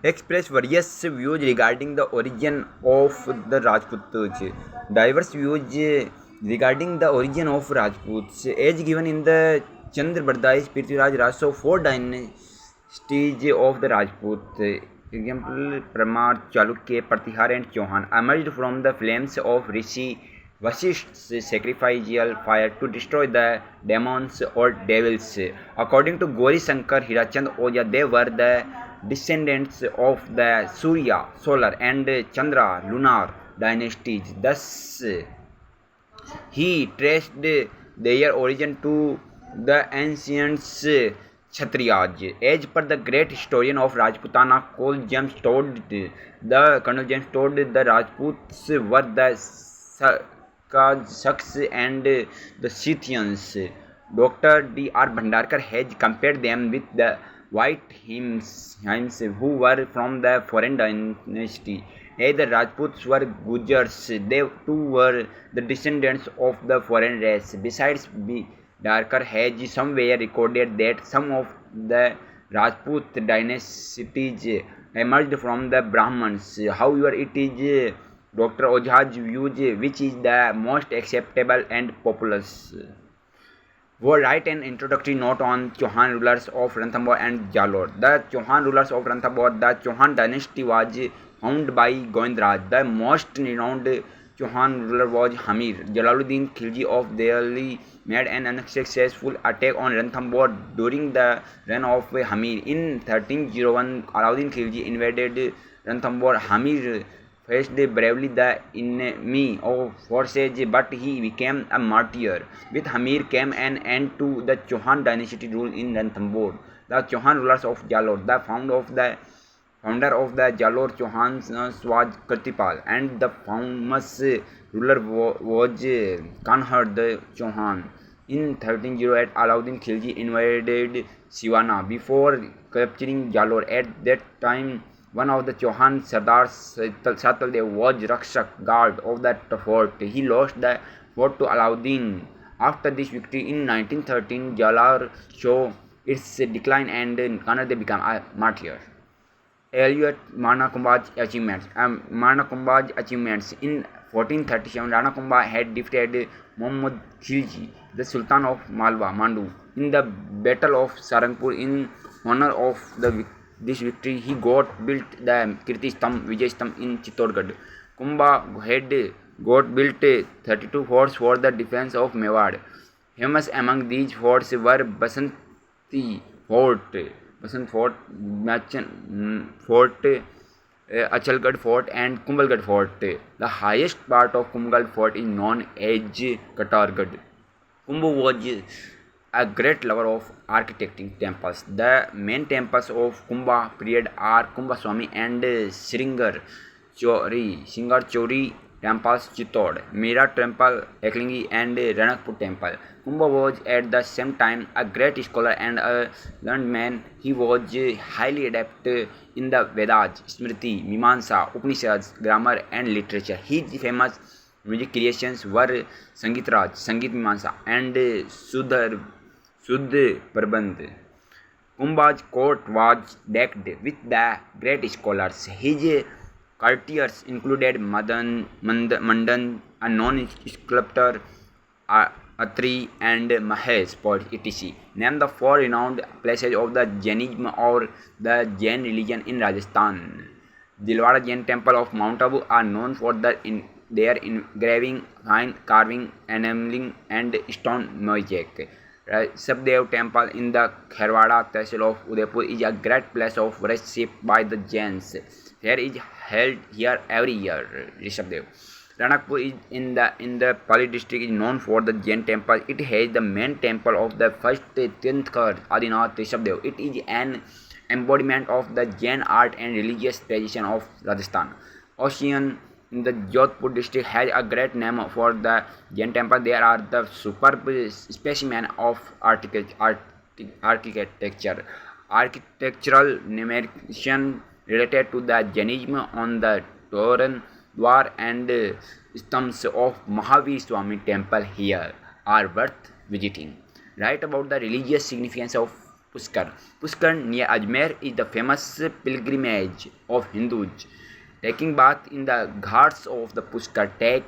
expressed various views regarding the origin of the Rajputs. Diverse views regarding the origin of Rajputs, as given in the Chandrabardai Prithviraj Raso, four dynasties of the Rajput, example Pramar, Chalukya, Pratihar, and Chauhan, emerged from the flames of Rishi Vasishtha's sacrificial fire to destroy the demons or devils. According to Gauri Shankar Hirachand Oja, they were the descendants of the Surya, solar, and Chandra, lunar dynasties. Thus, he traced their origin to the ancient Kshatriyas. As per the great historian of Rajputana, Colonel James told the Rajputs were the Saks and the Scythians. Dr. D. R. Bhandarkar has compared them with the white hymns who were from the foreign dynasty. As the Rajputs were Gujars, they too were the descendants of the foreign race. Besides, Darkar has somewhere recorded that some of the Rajput dynasties emerged from the Brahmins. However, it is Dr. Ojha's views which is the most acceptable and populous. Would write an introductory note on Chauhan rulers of Ranthambore and Jalore. The Chauhan rulers of Ranthambore, the Chauhan dynasty was founded by Govindraj. The most renowned Chauhan ruler was Hamir. Jalaluddin Khilji of Delhi made an unsuccessful attack on Ranthambore during the reign of Hamir. In 1301, Alauddin Khilji invaded Ranthambore. Hamir faced bravely the enemy of forces, but he became a martyr. With Hamir came an end to the Chauhan dynasty rule in Ranthambore. The Chauhan rulers of Jalore, the founder of the Jalore Chauhans was Kartipal, and the famous ruler was Kanhar the Chauhan. In 1308, Alauddin Khilji invaded Siwana before capturing Jalore. At that time, one of the Chauhan Sardars, Sataldev, was Rakshak guard of that fort. He lost the fort to Alauddin. After this victory in 1913, Jalore saw its decline and Kanade became a martyr. Elliot Rana Kumbha's achievements. In 1437, Rana Kumbha had defeated Muhammad Khilji, the Sultan of Malwa, Mandu, in the Battle of Sarangpur. In honor of this victory, he got built the Kirti Stambh, Vijay Stambh in Chittorgarh. Kumbha had got built 32 forts for the defense of Mewar. Famous among these forts were Basanti Fort, Achalgarh Fort, and Kumbhalgarh Fort. The highest part of Kumbhalgarh Fort is known as Katargarh. Kumbha was a great lover of architecting temples. The main temples of Kumbha period are Kumbhaswamy and Sringar Chori temples, Chittor, Mira temple, Eklingi, and Ranakpur temple. Kumbha was at the same time a great scholar and a learned man. He was highly adept in the Vedas, Smriti, Mimamsa, Upanishads, grammar, and literature. His famous music creations were Sangeet Raj, Sangeet Mimamsa, and Sudh Prabandh. Kumbha's court was decked with the great scholars. His courtiers included Mandan, a known sculptor, Atri, and Mahesh, poet, etc. Name the four renowned places of the Jainism or the Jain religion in Rajasthan. Dilwara Jain Temple of Mount Abu are known for their engraving, fine carving, enameling, and stone mosaic. Rishabhdev Temple in the Kharwada Tehsil of Udaipur is a great place of worship by the Jains. Fair is held here every year. Rishabhdev. Ranakpur is in the Pali district is known for the Jain temple. It has the main temple of the first Tirthankar Adinath Rishabhdev. It is an embodiment of the Jain art and religious tradition of Rajasthan. Ocean in the Jodhpur district has a great name for the Jain temple. There are the superb specimen of architecture, architectural narration related to the Jainism on the Toran Dwar and Stambs of Mahavir Swami temple here are worth visiting. Write about the religious significance of Pushkar. Pushkar near Ajmer is the famous pilgrimage of Hindus. Taking bath in the ghats of the Pushkar tank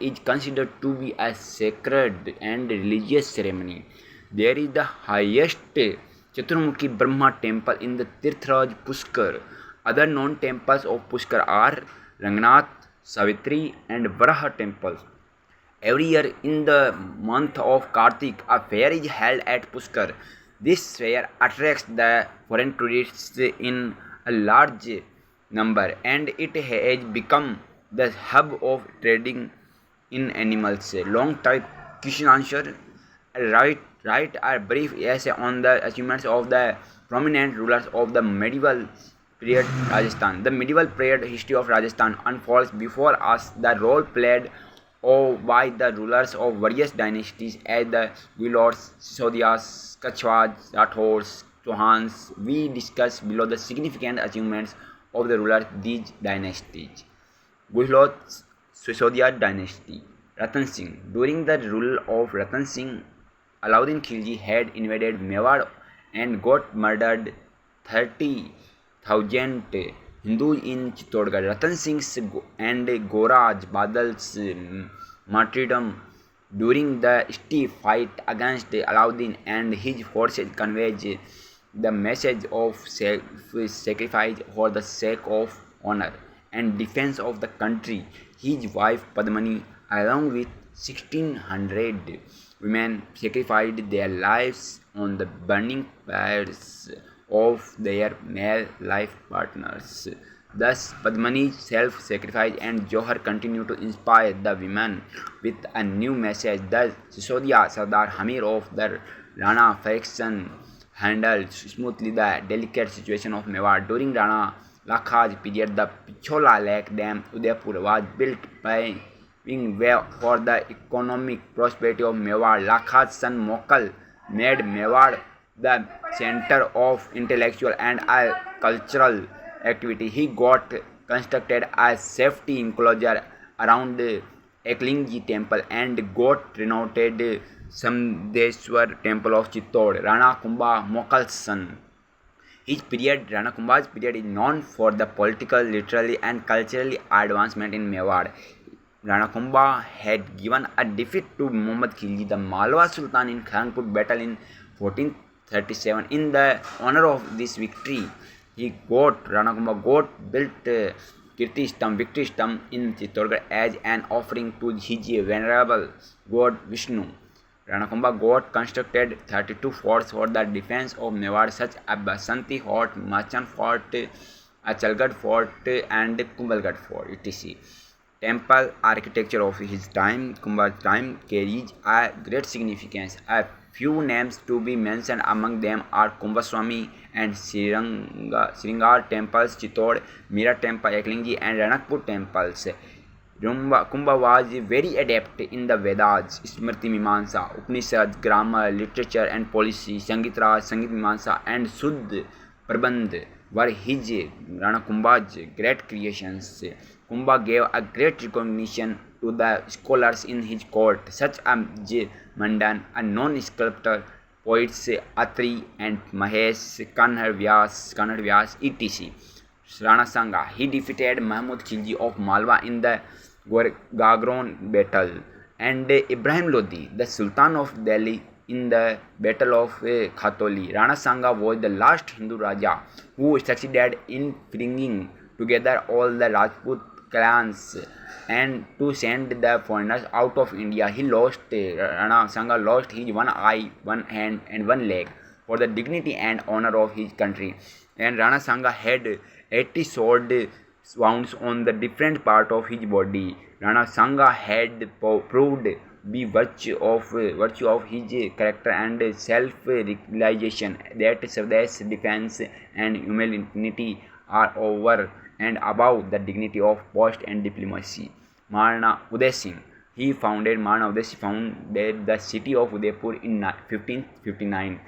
is considered to be a sacred and religious ceremony. There is the highest Chaturmukhi Brahma temple in the Tirthraj Pushkar. Other known temples of Pushkar are Rangnath, Savitri, and Varaha temples. Every year in the month of Kartik, a fair is held at Pushkar. This fair attracts the foreign tourists in a large number, and it has become the hub of trading in animals. Long type question answer. Write a brief essay on the achievements of the prominent rulers of the medieval period Rajasthan. The medieval period history of Rajasthan unfolds before us. The role played by the rulers of various dynasties as the Gilots, Sisodias, Kachwas, Rathors, Chauhans. We discuss below the significant achievements of the rulers these dynasties. Guhlot Sisodia dynasty. Ratan Singh. During the rule of Ratan Singh, Alauddin Khilji had invaded Mewar and got murdered 30,000 Hindus in Chittorgarh. Ratan Singh's and Goraj Badal's martyrdom during the steep fight against Alauddin and his forces conveys the message of self-sacrifice for the sake of honor and defense of the country. His wife Padmani, along with 1600 women, sacrificed their lives on the burning pyres of their male life partners. Thus, Padmani's self-sacrifice and Johar continue to inspire the women with a new message. Thus, Sisodia Sardar Hamir of the Rana faction handled smoothly the delicate situation of Mewar. During Rana Lakhaj period, the Pichola Lake Dam Udaipur was built, paving way for the economic prosperity of Mewar. Lakhaj's son Mokal made Mewar the center of intellectual and cultural activity. He got constructed a safety enclosure around Eklingi temple and got renovated Samdeshwar temple of Chittor. Rana Kumbha Mokal's son. Rana Kumbha's period is known for the political, literary and culturally advancement in Mewar. Rana Kumbha had given a defeat to Muhammad Khilji, the Malwa Sultan, in Khanpur battle in 1437. In the honor of this victory, Rana Kumbha got built Victory Stamp in Chittorgarh as an offering to his venerable god Vishnu. Rana Kumbha got constructed 32 forts for the defense of Mewar, such as Basanti Fort, Machan Fort, Achalgarh Fort, and Kumbhalgarh Fort, etc. Temple architecture of his time, Kumbha's time, carries a great significance. A few names to be mentioned among them are Kumbhaswamy and Sringar temples, Chittor, Mira temple, Eklingi, and Ranakpur temples. Kumbha was very adept in the Vedas, Smriti Mimamsa, Upanishads, grammar, literature and policy. Sangit Raj, Sangit Mimamsa and Shuddh Prabandh were his Rana Kumbha's great creations. Kumbha gave a great recognition to the scholars in his court, such as J. Mandan, a known sculptor, poets Atri and Mahesh, Kanhar Vyas, etc. Rana Sanga. He defeated Mahmud Khilji of Malwa in the Gagron battle, and Ibrahim Lodi, the Sultan of Delhi, in the Battle of Khatoli. Rana Sanga was the last Hindu Raja who succeeded in bringing together all the Rajput clans and to send the foreigners out of India. Rana Sanga lost his one eye, one hand and one leg for the dignity and honor of his country. And Rana Sanga had 80 sword wounds on the different part of his body. Rana Sanga had proved the virtue of his character and self-realization that Swardesh defense and humanity are over and above the dignity of post and diplomacy. Maharana Uday Singh. Maharana Uday Singh founded the city of Udaipur in 1559.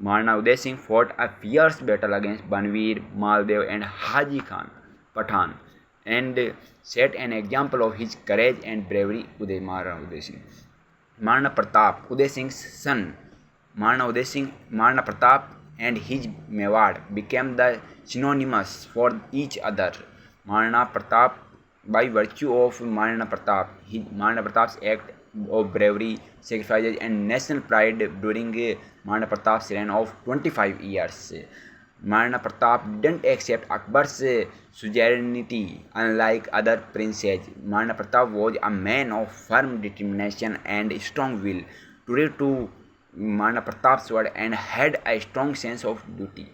Maharana Uday Singh fought a fierce battle against Banvir, Maldev and Haji Khan Pathan and set an example of his courage and bravery. Maharana Uday Singh. Maharana Pratap, Uday Singh's son. Maharaja Uday Singh, Maharana Pratap, and his Mewar became the synonymous for each other. Maharana Pratap, by virtue of Maharana Pratap's act of bravery, sacrifices, and national pride during Maharana Pratap's reign of 25 years. Maharana Pratap didn't accept Akbar's suzerainty unlike other princes. Maharana Pratap was a man of firm determination and strong will. Today, too, Maharana Pratap's word and had a strong sense of duty.